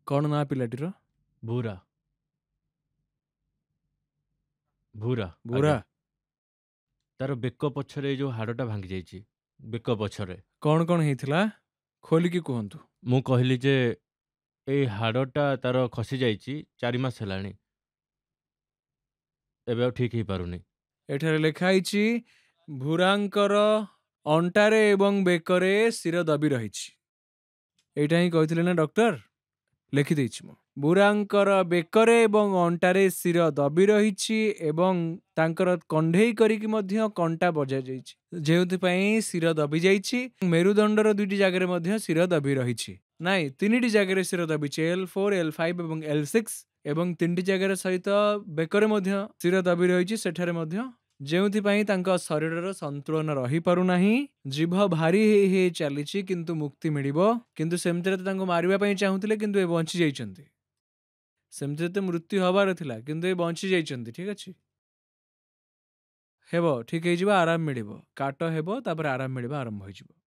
କ'ଣ ନାଁ ପିଲାଟିର? ଭୁରା ଭୁରା ବୁରା। ଆଜ୍ଞା। ତାର ବେକ ପଛରେ ଏଇ ଯୋଉ ହାଡ଼ଟା ଭାଙ୍ଗି ଯାଇଛି ବେକ ପଛରେ। କ'ଣ ହେଇଥିଲା? ଖୋଲିକି କୁହନ୍ତୁ। ମୁଁ କହିଲି ଯେ ଏଇ ହାଡ଼ଟା ତାର ଖସି ଯାଇଛି 4 ମାସ ହେଲାଣି। ଏବେ ଆଉ ଠିକ୍ ହେଇପାରୁନି। ଏଠାରେ ଲେଖା ହେଇଛି ଭୁରାଙ୍କର ଅଣ୍ଟାରେ ଏବଂ ବେକରେ ଶିର ଦବି ରହିଛି। ଏଇଟା ହିଁ କହିଥିଲେ ନା ଡକ୍ଟର? ଲେଖିଦେଇଛି ମୁଁ। ବୁରାଙ୍କର ବେକରେ ଏବଂ ଅଣ୍ଟାରେ ଶିର ଦବି ରହିଛି ଏବଂ ତାଙ୍କର କଣ୍ଢେଇ କରିକି ମଧ୍ୟ କଣ୍ଟା ବଜାଯାଇଛି, ଯେଉଁଥିପାଇଁ ଶିର ଦବି ଯାଇଛି। ମେରୁଦଣ୍ଡର 2ଟି ଜାଗାରେ ମଧ୍ୟ ଶିର ଦବି ରହିଛି। ନାଇଁ, 3ଟି ଜାଗାରେ ଶିର ଦବିଛି, L4, L5 ଏବଂ L6, ଏବଂ 3ଟି ଜାଗାରେ ସହିତ ବେକରେ ମଧ୍ୟ ଶିର ଦବି ରହିଛି ସେଠାରେ ମଧ୍ୟ, ଯେଉଁଥିପାଇଁ ତାଙ୍କ ଶରୀରର ସନ୍ତୁଳନ ରହିପାରୁନାହିଁ। ଜିଭ ଭାରି ହେଇ ହେଇ ଚାଲିଛି କିନ୍ତୁ ମୁକ୍ତି ମିଳିବ। କିନ୍ତୁ ସେମିତିରେ ତ ତାଙ୍କୁ ମାରିବା ପାଇଁ ଚାହୁଁଥିଲେ କିନ୍ତୁ ଏ ବଞ୍ଚି ଯାଇଛନ୍ତି। ସେମିତିରେ ତ ମୃତ୍ୟୁ ହବାର ଥିଲା କିନ୍ତୁ ଏ ବଞ୍ଚି ଯାଇଛନ୍ତି। ଠିକ ଅଛି, ହେବ, ଠିକ ହେଇଯିବ, ଆରାମ ମିଳିବ। କାଟ ହେବ ତାପରେ ଆରାମ ମିଳିବା ଆରମ୍ଭ ହେଇଯିବ।